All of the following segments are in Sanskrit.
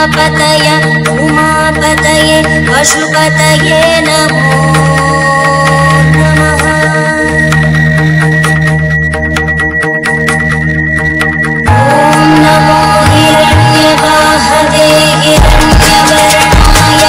अम्बिकापतय उमापतये पशुपतये नमो नमः। ॐ नमो हिरण्यवाहवे हिरण्यवर्णाय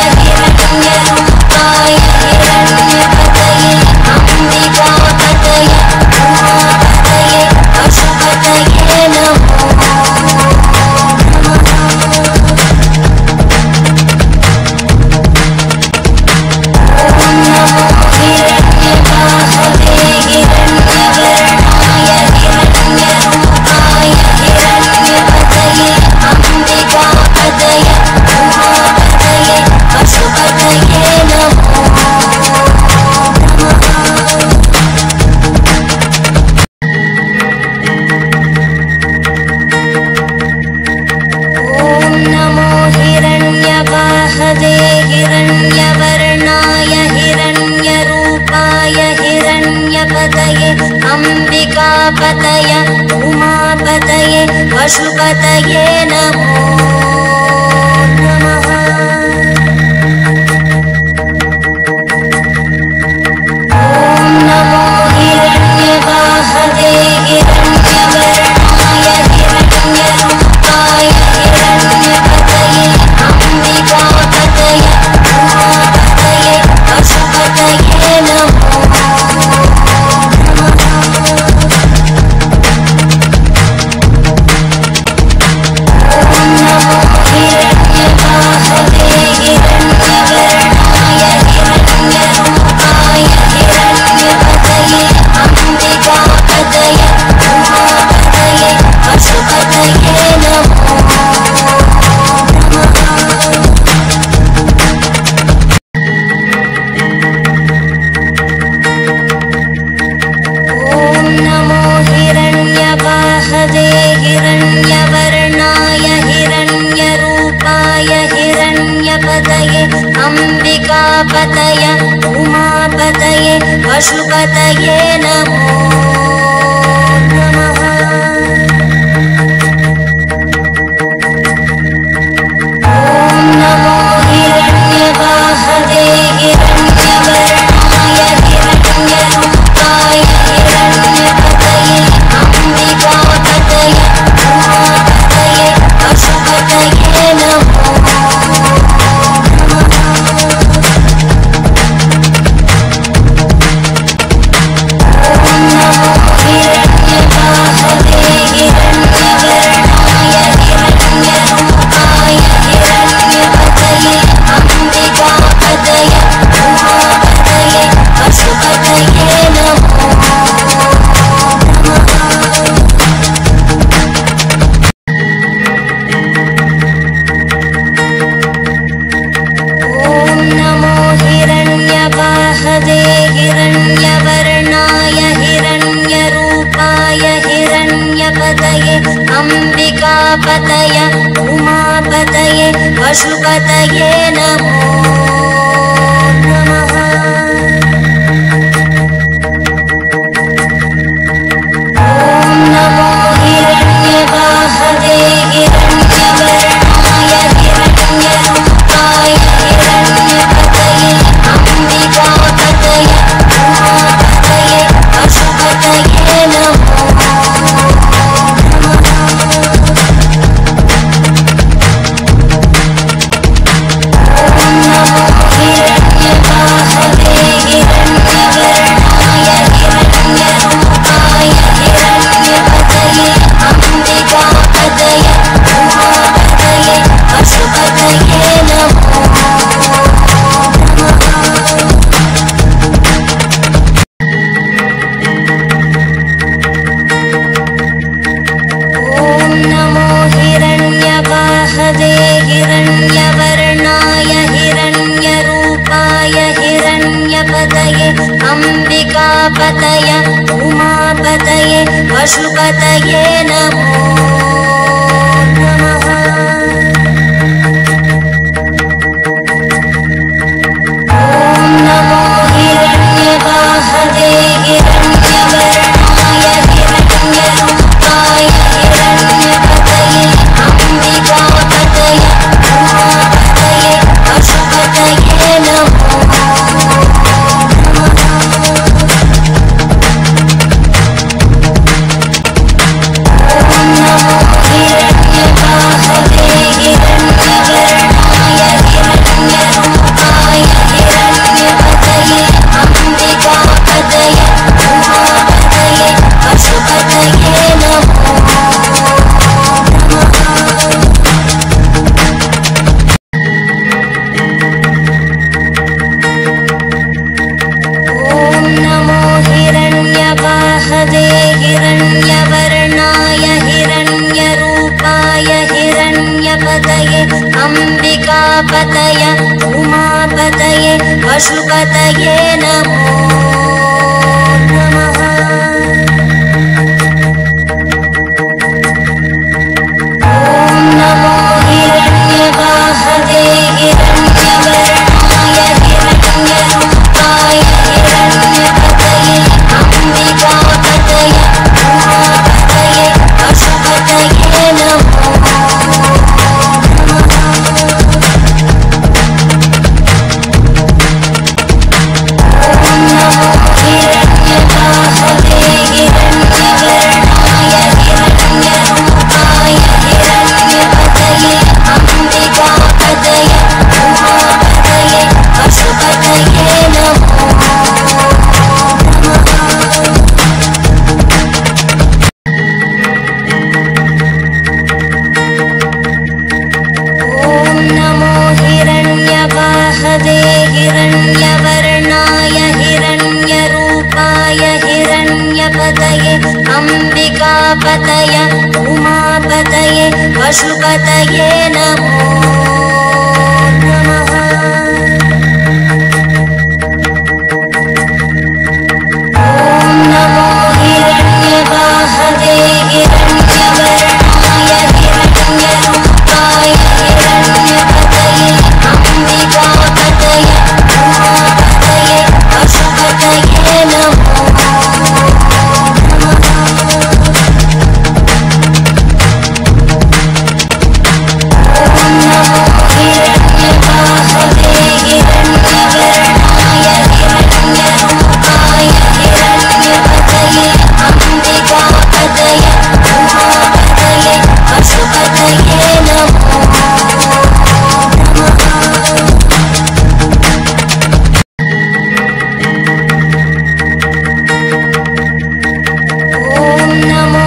हिरण्यरूपाय हिरण्यपतये अम्बिकापतये उमापतये पशुपतये नमो अम्बिकापतय उमापतये पशुपतये नमो नमः। ॐ नमो हिरण्यवाहवे हिरण्यवर्णाय हिरण्यरूपाय हिरण्यपतये अम्बिकापतये उमापतये पशुपतये नमो अम्बिकापतय उमापतये पशुपतये नमो नमः। ॐ नमो हिरण्यवाहवे हिरण्यवर्णाय हिरण्यरूपाय हिरण्यपतये अम्बिकापतये उमापतये पशुपतये नमो अम्बिकापतय उमापतये पशुपतये नमो नमः। ॐ नमो हिरण्यवाहवे हिरण्यवर्णाय हिरण्यरूपाय हिरण्यपतये अम्बिकापतये उमापतये पशुपतये नमो अम्बिकापतय उमापतये पशुपतये नमो नमः। ॐ नमो हिरण्यवाहवे हिरण्यवर्णाय हिरण्यरूपाय हिरण्यपतये अम्बिकापतये उमापतये अम्बिकापतये उमापतये पशुपतये नमो नमः। ॐ नमो हिरण्यवाहवे हिरण्यवर्णाय हिरण्यरूपाय हिरण्यपतये अम्बिकापतये उमापतये पशुपतये नमो हिरण्यवर्णाय हिरण्यरूपाय हिरण्यपतये अम्बिकापतये उमापतये पशुपतये नमो नमः। ॐ नमो हिरण्यवाहवे हिरण्यवर्णाय हिरण्यरूपाय हिरण्यपतये अम्बिकापतये उमापतये पशुपतये नमो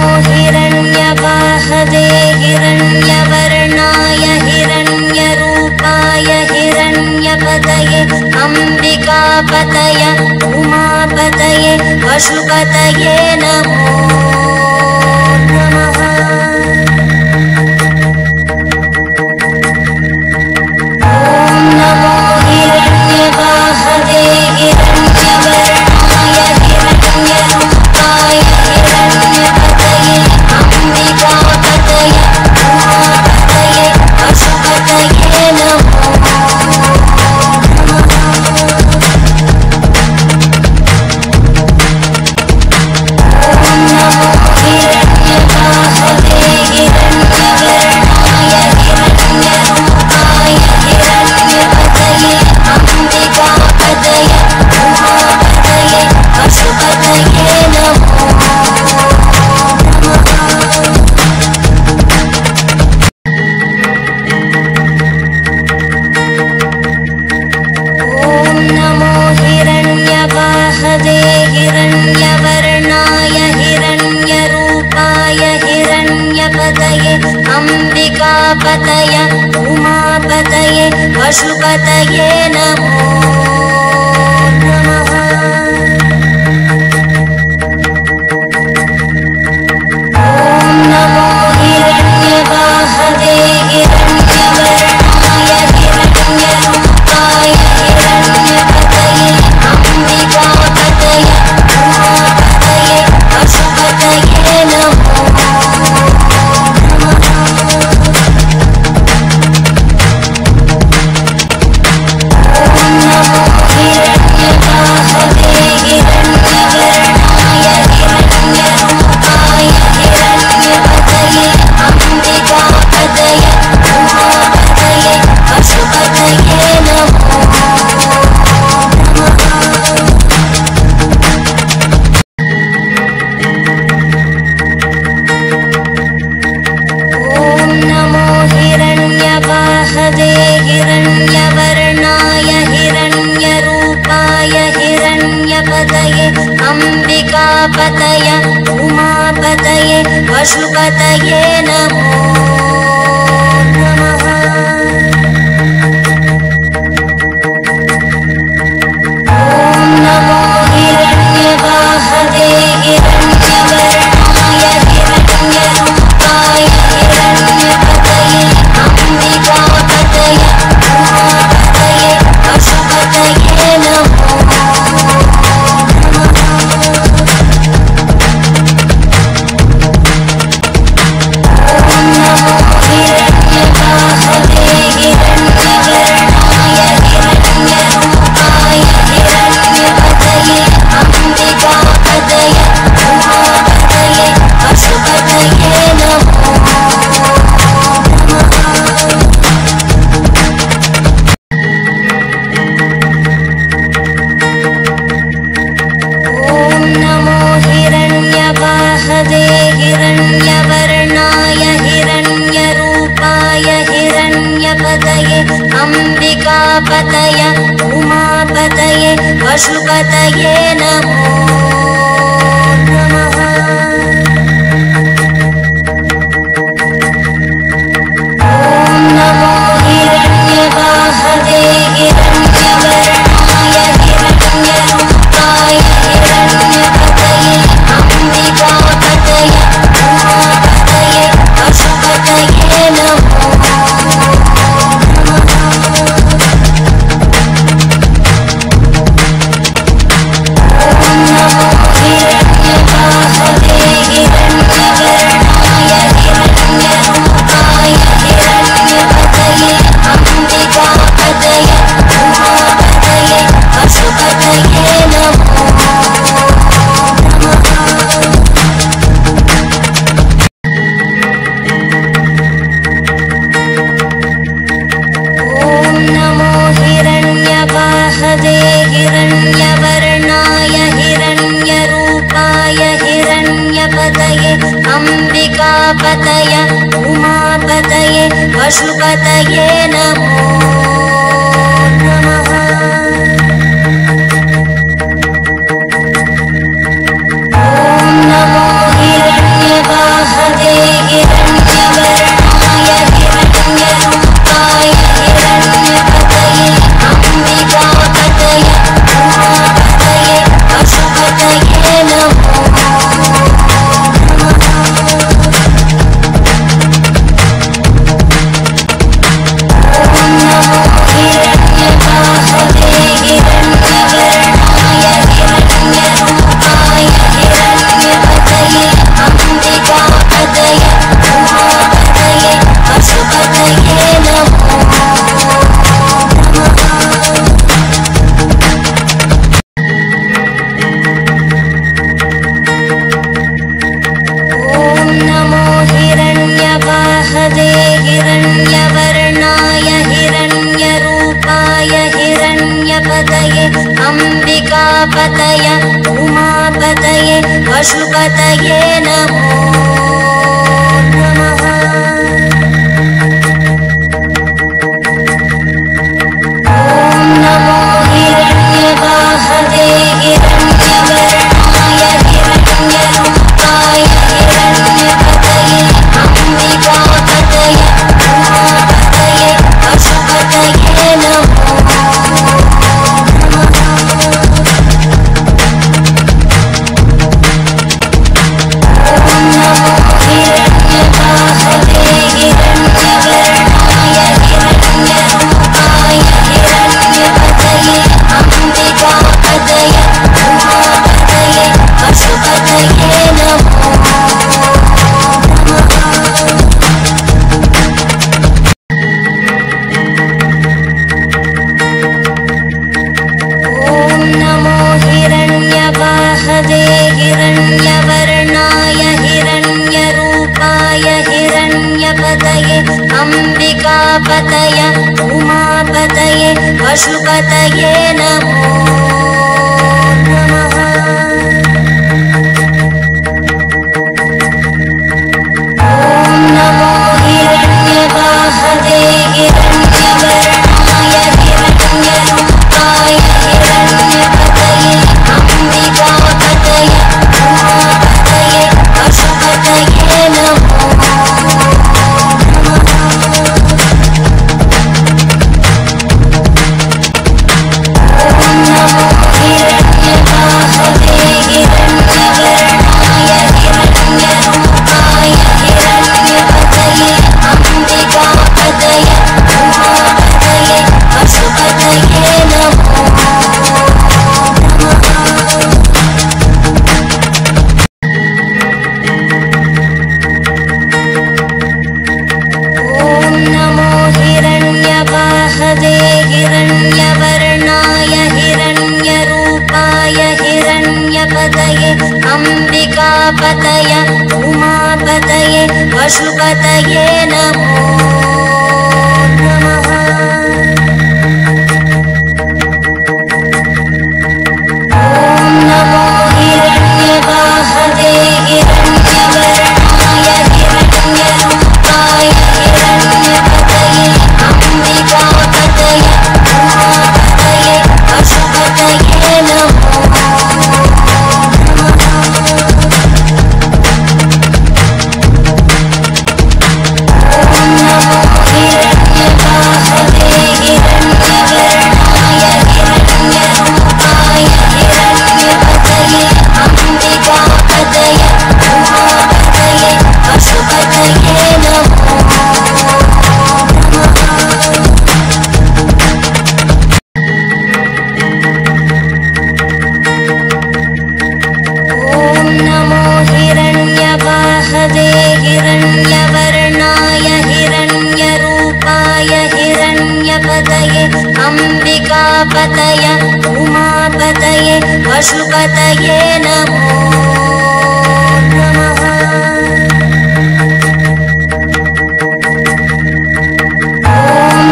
हिरण्यवर्णाय हिरण्यरूपाय हिरण्यपतये अम्बिकापतये उमापतये पशुपतये नमो नमः। ॐ नमो हिरण्यवाहवे हिरण्यवर्णाय हिरण्यरूपाय हिरण्यपतये अम्बिकापतये उमापतये पशुपतये नमो हिरण्यवर्णाय हिरण्यरूपाय हिरण्यपतये अम्बिकापतये उमापतये पशुपतये नमो नमः। ॐ नमो हिरण्यवाहवे हिरण्यवर्णाय हिरण्यरूपाय हिरण्यपतये अम्बिकापतये उमापतये पशुपतये नमो हिरण्यवर्णाय हिरण्यरूपाय हिरण्यपतये अम्बिकापतये उमापतये पशुपतये नमो नमः। ॐ नमो हिरण्यवाहवे हिरण्यवर्णाय हिरण्यरूपाय हिरण्यपतये हिरण्यवर्णाय हिरण्यरूपाय हिरण्यपतये अम्बिकापतय उमापतये पशुपतये नमो नमः। ॐ नमो हिरण्यवाहवे हिरण्यवर्णाय हिरण्यरूपाय हिरण्यपतये अम्बिकापतये उमापतये पशुपतये नमो अम्बिकापतय उमापतये पशुपतये नमो नमः। ॐ नमो हिरण्यवाहवे हिरण्यवर्णाय हिरण्यरूपाय हिरण्यपतये अम्बिकापतये उमापतये पशुपतये नमो अम्बिकापतय उमापतये पशुपतये नमो नमः। ॐ नमो हिरण्यवाहवे हिरण्यवर्णाय हिरण्यरूपाय हिरण्यपतये अम्बिकापतये उमापतये पशुपतये नमो हिरण्यवर्णाय हिरण्यरूपाय हिरण्यपतये अम्बिकापतय उमापतये पशुपतये नमो नमः। ॐ नमो हिरण्यवाहवे हिरण्यवर्णाय हिरण्यरूपाय हिरण्यपतये अम्बिकापतये उमापतये पशुपतये नमो अम्बिकापतय उमापतये पशुपतये नमो नमः। ॐ नमो हिरण्यवाहवे हिरण्यवर्णाय हिरण्यवाहवे हिरण्यवर्णाय हिरण्यरूपाय हिरण्यपतये अम्बिकापतय उमापतये पशुपतये नमो नमः। ॐ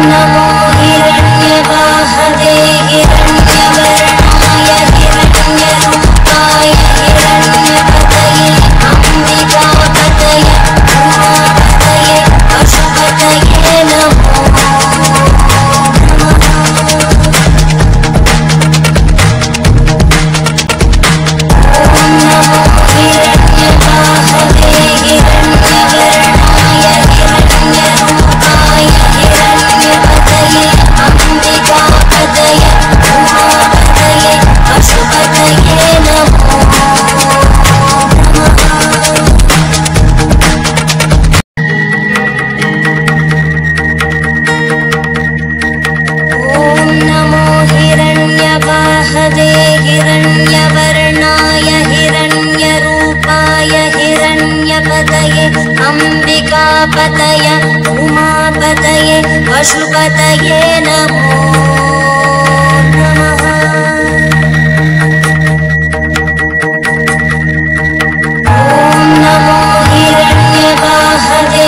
नमो हिरण्यवाहवे हिरण्यवर्णाय हिरण्यरूपाय हिरण्यपतये अम्बिकापतये उमापतये पशुपतये नमो हिरण्यवर्णाय हिरण्यरूपाय हिरण्यपतये अम्बिकापतये उमापतये पशुपतये नमो नमः। ॐ नमो हिरण्यवाहवे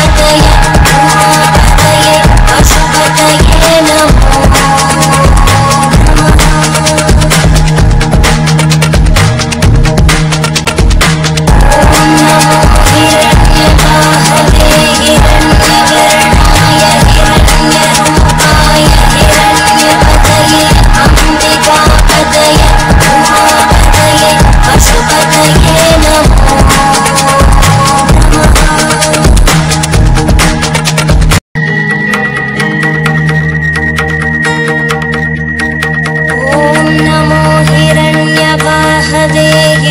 हिरण्यवर्णाय हिरण्यरूपाय हिरण्यपतये अम्बिकापतये उमापतये पशुपतये नमो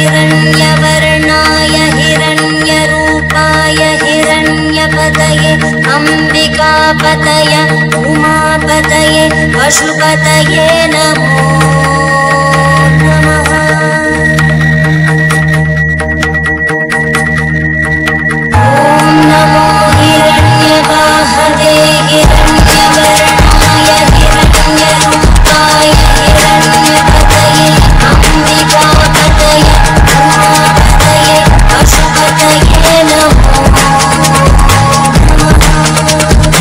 हिरण्यवर्णाय हिरण्यरूपाय हिरण्यपतये अम्बिकापतये उमापतये पशुपतये नमो नमः। ॐ नमो हिरण्यवाहवे हिरण्यवर्णाय हिरण्यरूपाय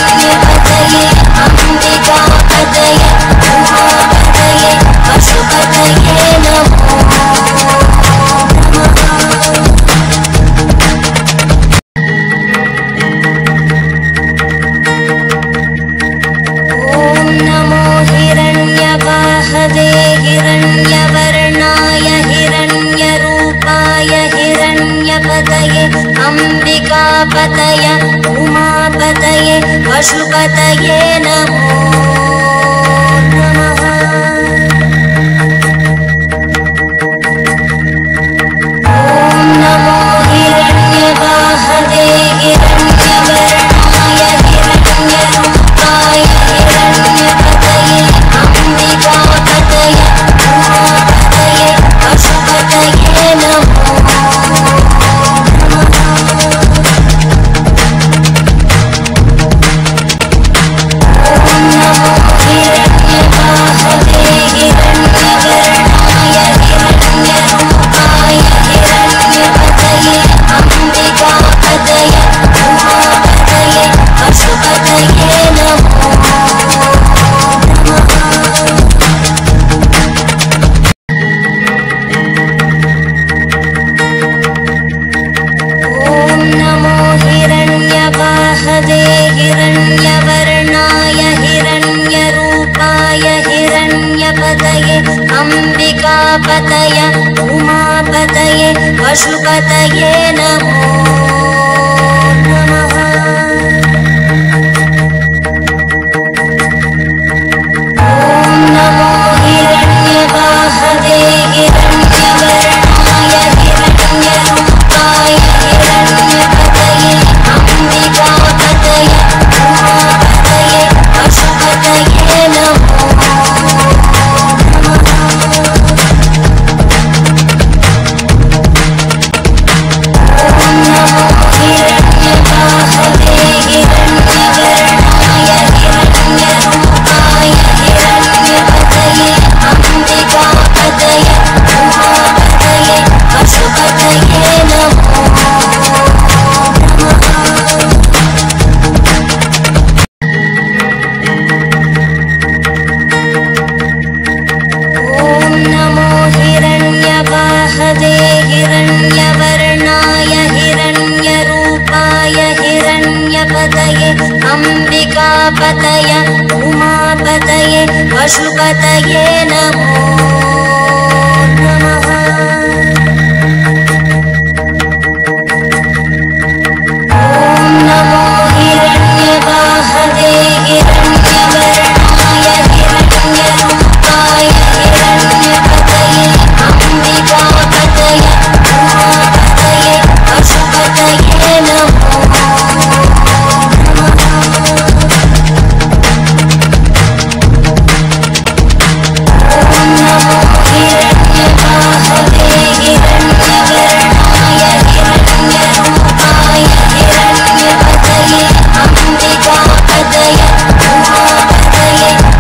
हिरण्यपतये अम्बिकापतये उमापतये पशुपतये नमो हिरण्यवर्णाय हिरण्यरूपाय हिरण्यपतये अम्बिकापतये उमापतये पशुपतये नमो नमः। ॐ नमो हिरण्यवाहवे हिरण्यवर्णाय हिरण्यरूपाय हिरण्यपतये अम्बिकापतये उमापतये पशुपतये नमो हिरण्यवर्णाय हिरण्यरूपाय हिरण्यपतये अम्बिकापतये उमापतये पशुपतये नमो नमः। ॐ नमो हिरण्यवाहवे हिरण्य अम्बिकापतय उमापतये पशुपतये नमो नमः। ॐ नमो हिरण्यवाहवे हिरण्यवर्णाय हिरण्यरूपाय हिरण्यपतये अम्बिकापतये उमापतये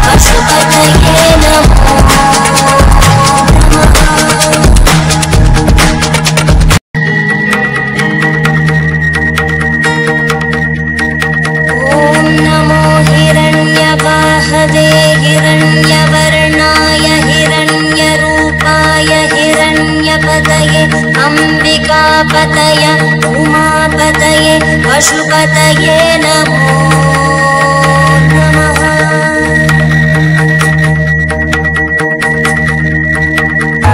पशुपतये नमो अम्बिकापतय उमापतये पशुपतये नमो नमः। ॐ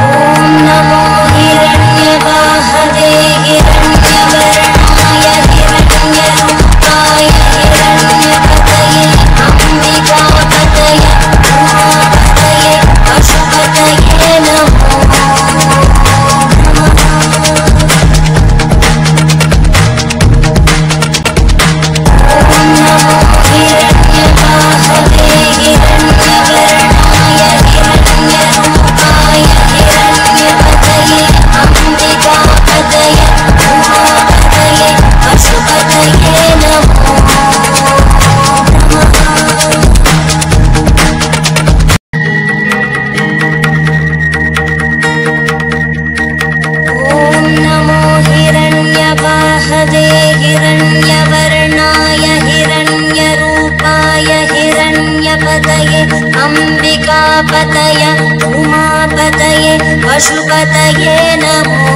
नमो हिरण्यवाहवे हिरण्यवर्णाय हिरण्यरूपाय हिरण्यपतये अम्बिकापतये उमापतये पशुपतये नमो अम्बिकापतय उमापतये पशुपतये नमो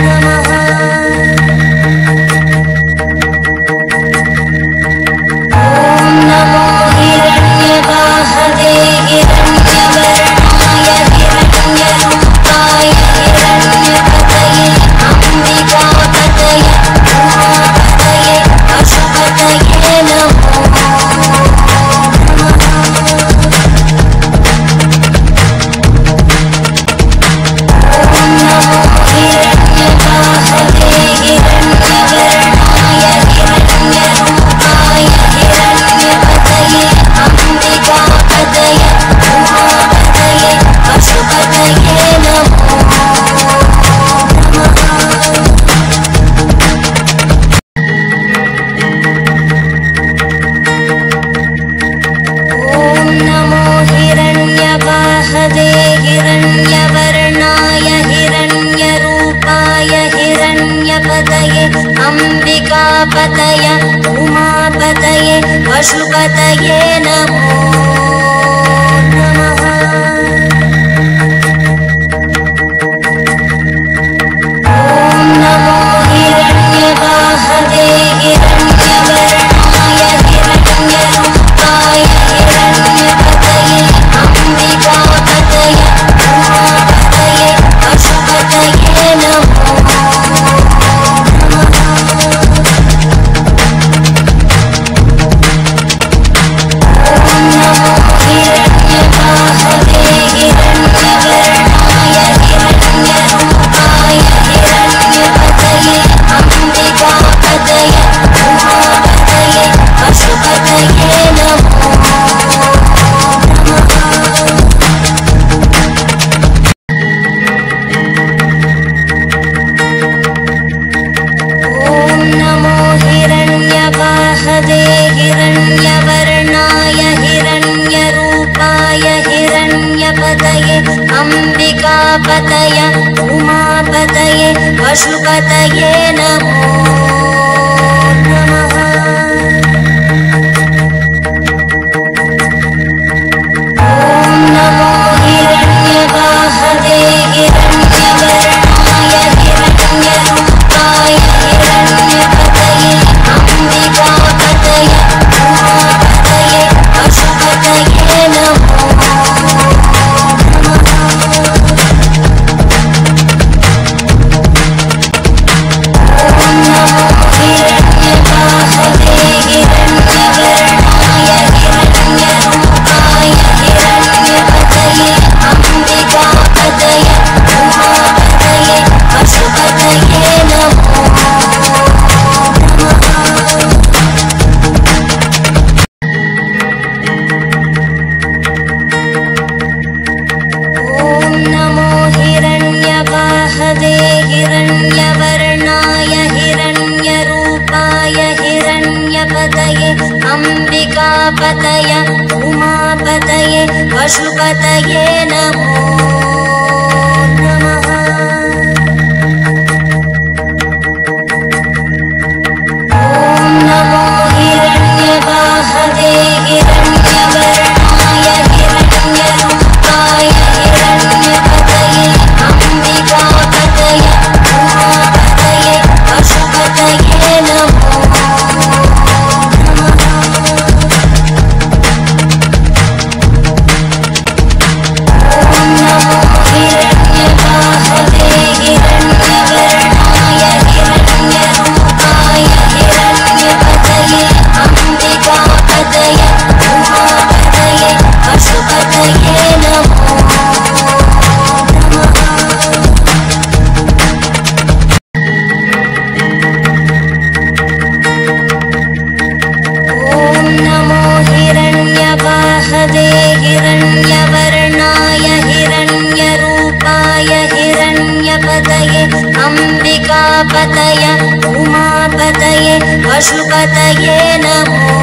नमः। ॐ नमो हिरण्यवाहवे हिरण्यवर्णाय हिरण्यरूपाय हिरण्यपतये अम्बिकापतये उमापतये पशुपतये नमो अम्बिकापतय उमापतये पशुपतये नमो नमः। ॐ नमो हिरण्यवाहवे हिरण्यवर्णाय हिरण्यरूपाय हिरण्यपतये अम्बिकापतये उमापतये पशुपतये नमो अम्बिकापतय उमापतये पशुपतये नमो नमः। ॐ नमो हिरण्यवाहवे हिरण्यवर्णाय हिरण्यरूपाय हिरण्यपतये अम्बिकापतये हिरण्यवर्णाय हिरण्यरूपाय हिरण्यपतये अम्बिकापतय उमापतये पशुपतये नमो नमः। ॐ नमो हिरण्यवाहवे हिरण्यवर्णाय हिरण्यरूपाय हिरण्यपतये अम्बिकापतये उमापतये पशुपतये नमो नमः। ॐ नमो हिरण्यवाहवे हिरण्यवर्णाय हिरण्यरूपाय हिरण्यपतये अम्बिकापतये उमापतये पशुपतये नमो नमः। ॐ नमो हिरण्यवाहवे हिरण्यवर्णाय हिरण्यरूपाय हिरण्यपतये अम्बिकापतये उमापतये पशुपतये नमो